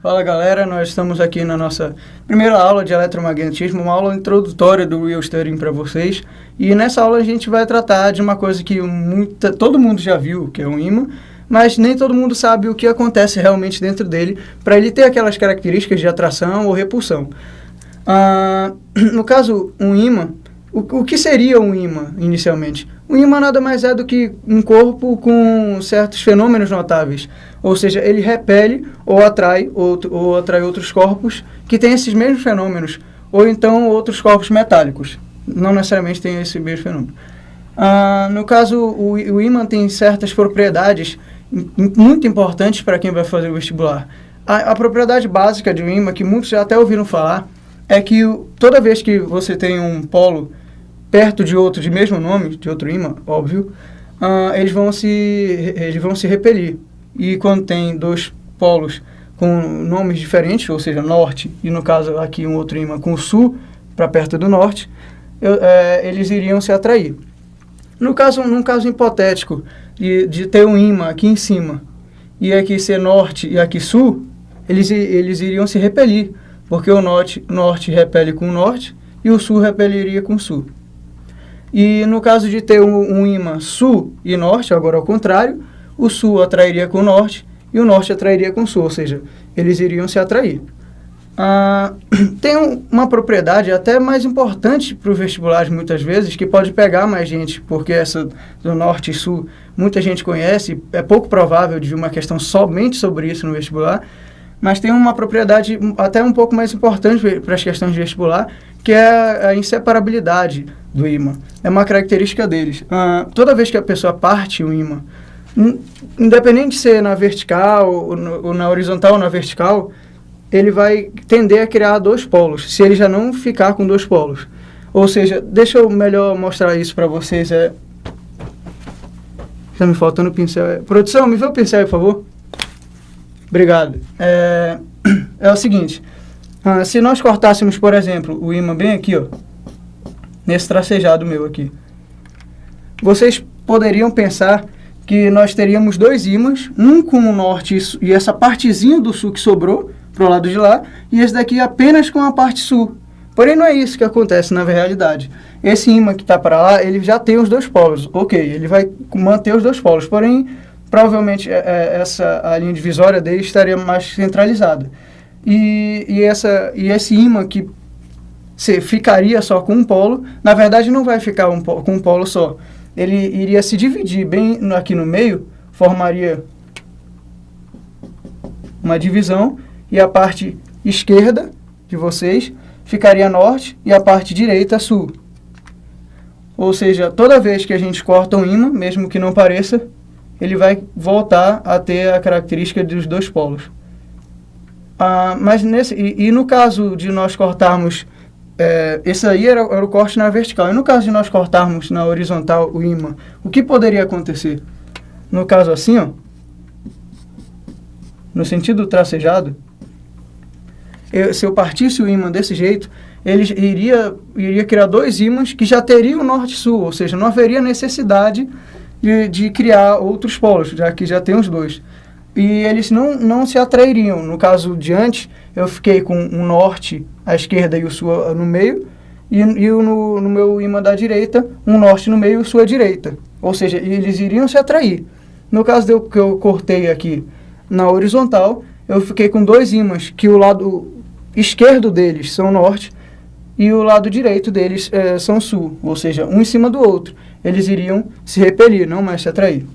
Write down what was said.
Fala galera, nós estamos aqui na nossa primeira aula de eletromagnetismo, uma aula introdutória do Real Studying para vocês. E nessa aula a gente vai tratar de uma coisa que todo mundo já viu, que é um ímã, mas nem todo mundo sabe o que acontece realmente dentro dele para ele ter aquelas características de atração ou repulsão. No caso, um ímã, o que seria um ímã inicialmente? Um ímã nada mais é do que um corpo com certos fenômenos notáveis, ou seja, ele repele ou atrai outros corpos que têm esses mesmos fenômenos, ou então outros corpos metálicos, não necessariamente tem esse mesmo fenômeno. No caso, o ímã tem certas propriedades muito importantes para quem vai fazer o vestibular. A propriedade básica de um ímã, que muitos já até ouviram falar, é que toda vez que você tem um polo perto de outro de mesmo nome, de outro ímã, óbvio, eles vão se repelir. E quando tem dois polos com nomes diferentes, ou seja, norte, e no caso aqui um outro ímã com sul, para perto do norte, eles iriam se atrair. Num caso hipotético de ter um ímã aqui em cima, e aqui ser norte e aqui sul, eles iriam se repelir, porque o norte repele com o norte, e o sul repeliria com o sul. E no caso de ter um ímã sul e norte, agora ao contrário, o sul atrairia com o norte e o norte atrairia com o sul, ou seja, eles iriam se atrair. Tem uma propriedade até mais importante para o vestibular muitas vezes, que pode pegar mais gente, porque essa do norte e sul muita gente conhece, é pouco provável de uma questão somente sobre isso no vestibular, mas tem uma propriedade até um pouco mais importante para as questões de vestibular, que é a inseparabilidade do ímã. É uma característica deles. Toda vez que a pessoa parte o ímã, independente de ser na vertical, ou na horizontal ou na vertical, ele vai tender a criar dois polos, se ele já não ficar com dois polos. Ou seja, deixa eu melhor mostrar isso para vocês. Está me faltando o pincel. Produção, me vê o pincel, por favor. Obrigado. É o seguinte, se nós cortássemos, por exemplo, o ímã bem aqui, ó, nesse tracejado meu aqui, vocês poderiam pensar que nós teríamos dois ímãs, um com o norte e essa partezinha do sul que sobrou para o lado de lá, e esse daqui apenas com a parte sul. Porém, não é isso que acontece na realidade. Esse ímã que está para lá, ele já tem os dois polos. Ok, ele vai manter os dois polos, porém, provavelmente a linha divisória dele estaria mais centralizada. E esse ímã que ficaria só com um polo, na verdade não vai ficar com um polo só. Ele iria se dividir bem aqui no meio, formaria uma divisão, e a parte esquerda de vocês ficaria norte e a parte direita sul. Ou seja, toda vez que a gente corta um ímã, mesmo que não pareça, ele vai voltar a ter a característica dos dois polos. Mas no caso de nós cortarmos, esse aí era o corte na vertical, e no caso de nós cortarmos na horizontal o ímã, o que poderia acontecer? No caso assim, ó, no sentido tracejado, se eu partisse o ímã desse jeito, ele iria criar dois ímãs que já teriam norte e sul, ou seja, não haveria necessidade de criar outros polos, já que já tem os dois. E eles não se atrairiam. No caso de antes, eu fiquei com um norte à esquerda e o sul no meio, e no meu ímã da direita, um norte no meio e o sul à direita. Ou seja, eles iriam se atrair. No caso que eu cortei aqui na horizontal, eu fiquei com dois ímãs, que o lado esquerdo deles são norte e o lado direito deles são sul, ou seja, um em cima do outro. Eles iriam se repelir, não mais se atrair.